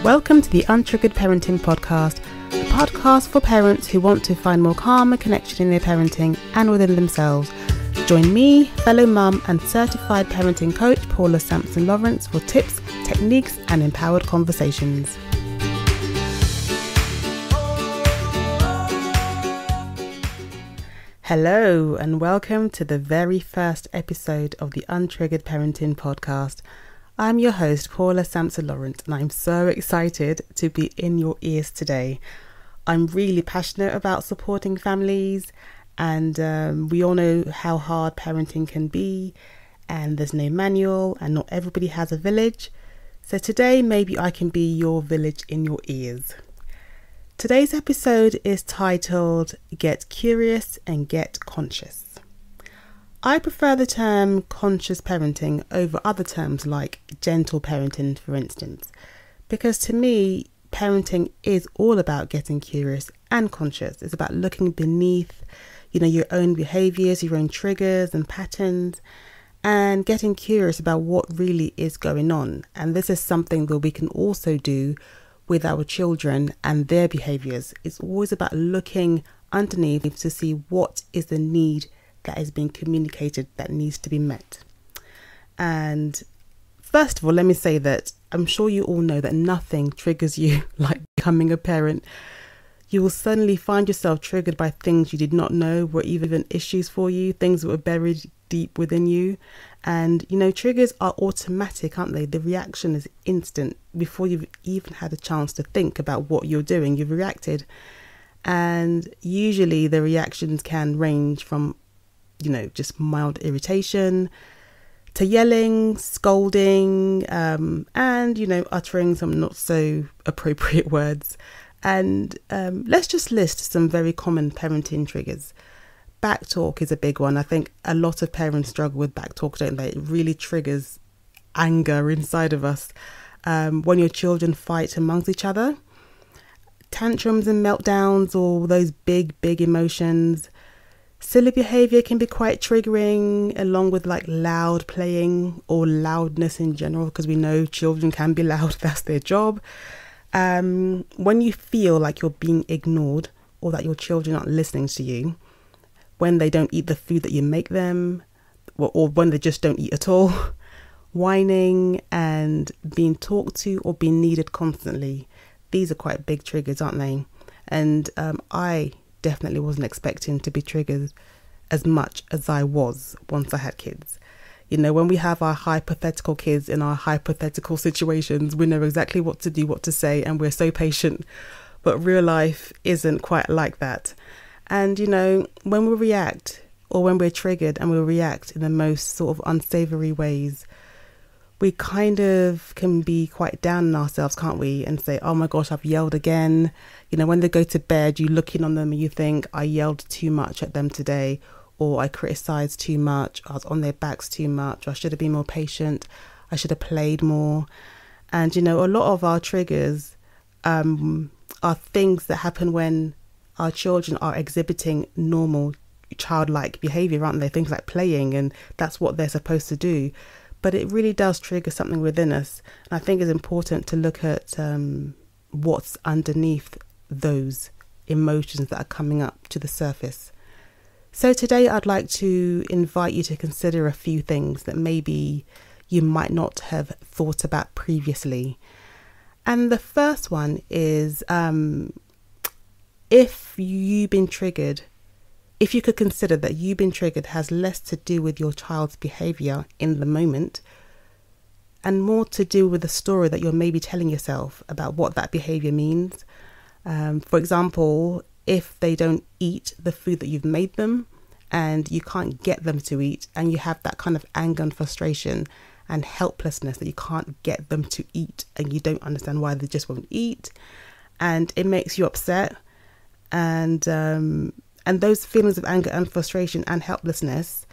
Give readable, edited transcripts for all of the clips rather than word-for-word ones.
Welcome to the Untriggered Parenting Podcast, a podcast for parents who want to find more calm and connection in their parenting and within themselves. Join me, fellow mum and certified parenting coach Paula Sampson for tips, techniques and empowered conversations. Hello and welcome to the very first episode of the Untriggered Parenting Podcast. I'm your host, Paula Sampson, and I'm so excited to be in your ears today. I'm really passionate about supporting families, and we all know how hard parenting can be, and there's no manual, and not everybody has a village. So today, maybe I can be your village in your ears. Today's episode is titled Get Curious and Get Conscious. I prefer the term conscious parenting over other terms like gentle parenting, for instance, because to me, parenting is all about getting curious and conscious. It's about looking beneath, your own behaviours, your own triggers and patterns, and getting curious about what really is going on. And this is something that we can also do with our children and their behaviours. It's always about looking underneath to see what is the need that is being communicated that needs to be met. And first of all, let me say that I'm sure you all know that nothing triggers you like becoming a parent. You will suddenly find yourself triggered by things you did not know were even issues for you, things that were buried deep within you. And, triggers are automatic, aren't they? The reaction is instant. Before you've even had a chance to think about what you're doing, you've reacted. And usually the reactions can range from, just mild irritation to yelling, scolding, and, uttering some not so appropriate words. And let's just list some very common parenting triggers. Backtalk is a big one. I think a lot of parents struggle with backtalk, don't they? It really triggers anger inside of us. When your children fight amongst each other, tantrums and meltdowns, or those big emotions. Silly behaviour can be quite triggering, along with like loud playing or loudness in general, because we know children can be loud. That's their job. When you feel like you're being ignored or that your children aren't listening to you, when they don't eat the food that you make them, or when they just don't eat at all, whining and being talked to or being needed constantly. These are quite big triggers, aren't they? And I definitely wasn't expecting to be triggered as much as I was once I had kids. When we have our hypothetical kids in our hypothetical situations, we know exactly what to do, what to say, and we're so patient. But real life isn't quite like that. And, when we react, or when we're triggered and we react in the most sort of unsavory ways, we kind of can be quite down on ourselves, can't we? And say, oh my gosh, I've yelled again. When they go to bed, you look in on them and you think, I yelled too much at them today, or I criticised too much, I was on their backs too much, or I should have been more patient, I should have played more. And, a lot of our triggers are things that happen when our children are exhibiting normal childlike behaviour, aren't they? Things like playing, and that's what they're supposed to do. But it really does trigger something within us. And I think it's important to look at what's underneath those emotions that are coming up to the surface. So today I'd like to invite you to consider a few things that maybe you might not have thought about previously. And the first one is if you could consider that you've been triggered has less to do with your child's behaviour in the moment and more to do with the story that you're maybe telling yourself about what that behaviour means. For example, if they don't eat the food that you've made them and you can't get them to eat, and you have that kind of anger and frustration and helplessness that you can't get them to eat and you don't understand why they just won't eat, and it makes you upset. And those feelings of anger and frustration and helplessness,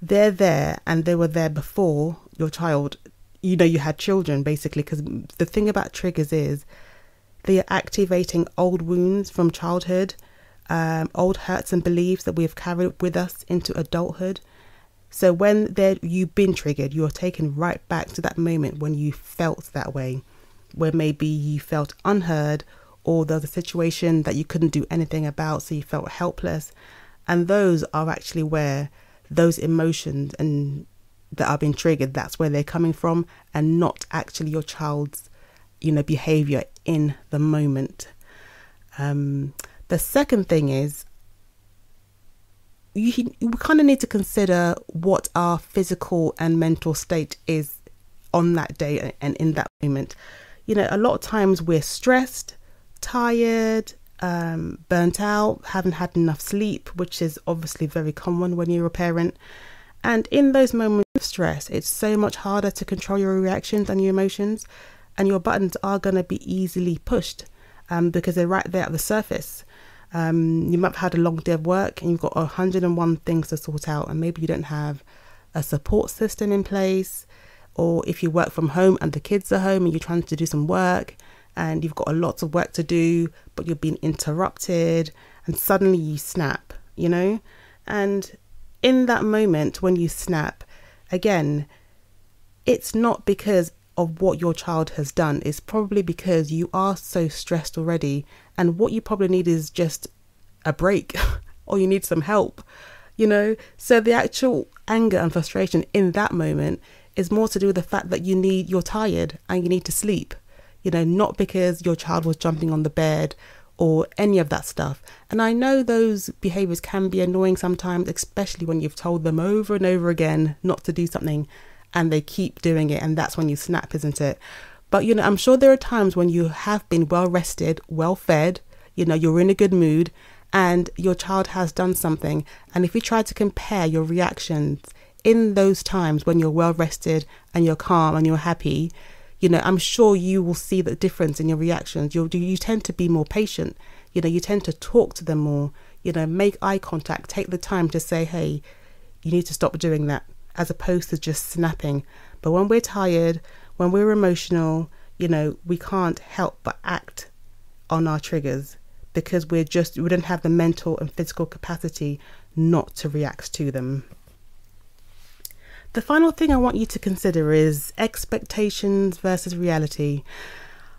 they're there, and they were there before your child, you had children, basically, because the thing about triggers is they are activating old wounds from childhood, old hurts and beliefs that we have carried with us into adulthood. So when you've been triggered, you're taken right back to that moment when you felt that way. where maybe you felt unheard, or there's a situation that you couldn't do anything about, so you felt helpless. And those are actually where those emotions and that are being triggered, that's where they're coming from, and not actually your child's, behavior in the moment. The second thing is, we kind of need to consider what our physical and mental state is on that day and in that moment. A lot of times we're stressed, tired, burnt out, haven't had enough sleep, which is obviously very common when you're a parent. And in those moments of stress, it's so much harder to control your reactions and your emotions, and your buttons are going to be easily pushed because they're right there at the surface. You might have had a long day of work and you've got 101 things to sort out, and maybe you don't have a support system in place, or if you work from home and the kids are home and you're trying to do some work and you've got a lot of work to do, but you're being interrupted, and suddenly you snap, and in that moment when you snap, again, it's not because of what your child has done. It's probably because you are so stressed already, and what you probably need is just a break or you need some help, so the actual anger and frustration in that moment is more to do with the fact that you're tired and you need to sleep, not because your child was jumping on the bed or any of that stuff. And I know those behaviors can be annoying sometimes, especially when you've told them over and over again not to do something and they keep doing it, and that's when you snap, isn't it? But I'm sure there are times when you have been well rested, well fed, you're in a good mood, and your child has done something. And if you try to compare your reactions in those times when you're well rested and you're calm and you're happy, I'm sure you will see the difference in your reactions. You tend to be more patient. You tend to talk to them more, make eye contact, take the time to say, hey, you need to stop doing that, as opposed to just snapping. But when we're tired, when we're emotional, we can't help but act on our triggers because we don't have the mental and physical capacity not to react to them. The final thing I want you to consider is expectations versus reality.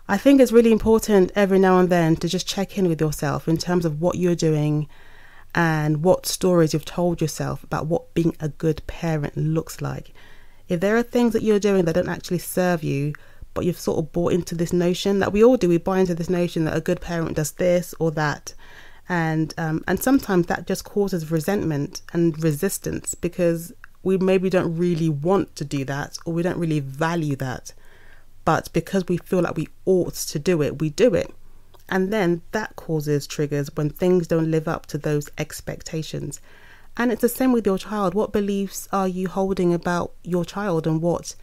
I think it's really important every now and then to just check in with yourself in terms of what you're doing and what stories you've told yourself about what being a good parent looks like. If there are things that you're doing that don't actually serve you, but you've sort of bought into this notion that we all do, we buy into this notion that a good parent does this or that. And sometimes that just causes resentment and resistance because we maybe don't really want to do that, or we don't really value that. But because we feel like we ought to do it, we do it. And then that causes triggers when things don't live up to those expectations. And it's the same with your child. What beliefs are you holding about your child and what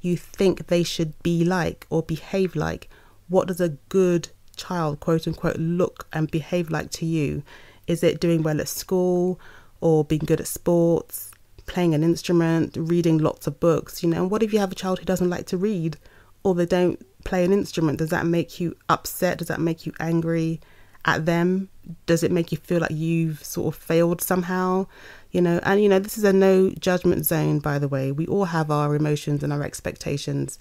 you think they should be like or behave like? What does a good child, quote unquote, look and behave like to you? Is it doing well at school, or being good at sports, playing an instrument, reading lots of books? And what if you have a child who doesn't like to read, or they don't play an instrument? Does that make you upset? Does that make you angry at them? Does it make you feel like you've sort of failed somehow? This is a no judgment zone, by the way. We all have our emotions and our expectations,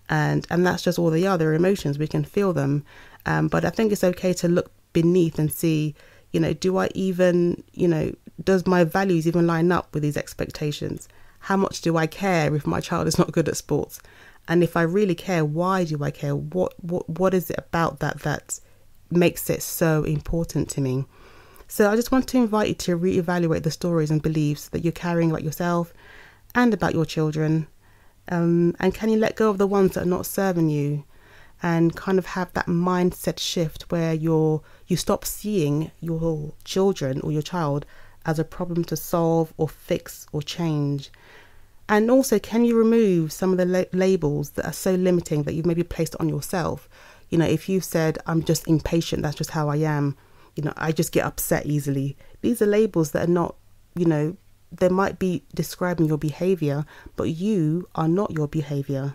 and that's just all they are. They're emotions. We can feel them. But I think it's okay to look beneath and see, do I even, does my values even line up with these expectations? How much do I care if my child is not good at sports? And if I really care, why do I care? What is it about that makes it so important to me? So I just want to invite you to reevaluate the stories and beliefs that you're carrying about yourself and about your children. And can you let go of the ones that are not serving you, and kind of have that mindset shift where you stop seeing your children or your child as a problem to solve or fix or change? And also, can you remove some of the labels that are so limiting that you've maybe placed on yourself? If you've said, I'm just impatient, that's just how I am, I just get upset easily. These are labels that are not, they might be describing your behavior, but you are not your behavior.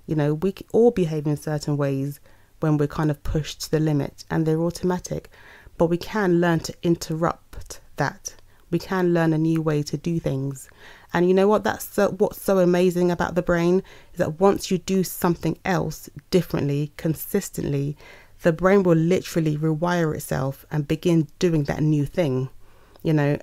We all behave in certain ways when we're kind of pushed to the limit, and they're automatic, but we can learn to interrupt that. We can learn a new way to do things. And you know what? What's so amazing about the brain is that once you do something else differently, consistently, the brain will literally rewire itself and begin doing that new thing, you know.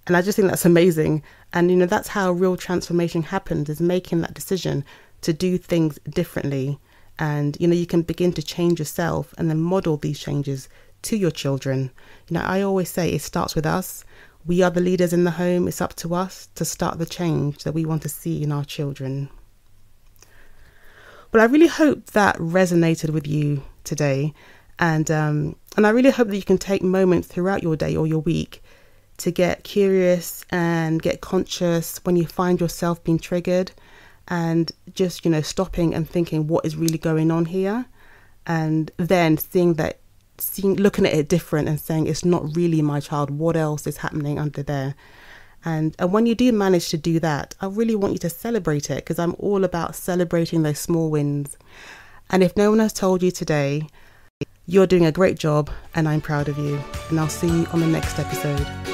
And I just think that's amazing. And, you know, that's how real transformation happens, is making that decision to do things differently. And, you know, you can begin to change yourself and then model these changes to your children. You know, I always say it starts with us. We are the leaders in the home. It's up to us to start the change that we want to see in our children. Well, I really hope that resonated with you today. And I really hope that you can take moments throughout your day or your week to get curious and get conscious when you find yourself being triggered, and just, you know, stopping and thinking what is really going on here, and then looking at it different and saying, it's not really my child. What else is happening under there? And when you do manage to do that, I really want you to celebrate it, because I'm all about celebrating those small wins. And if no one has told you today, you're doing a great job and I'm proud of you. And I'll see you on the next episode.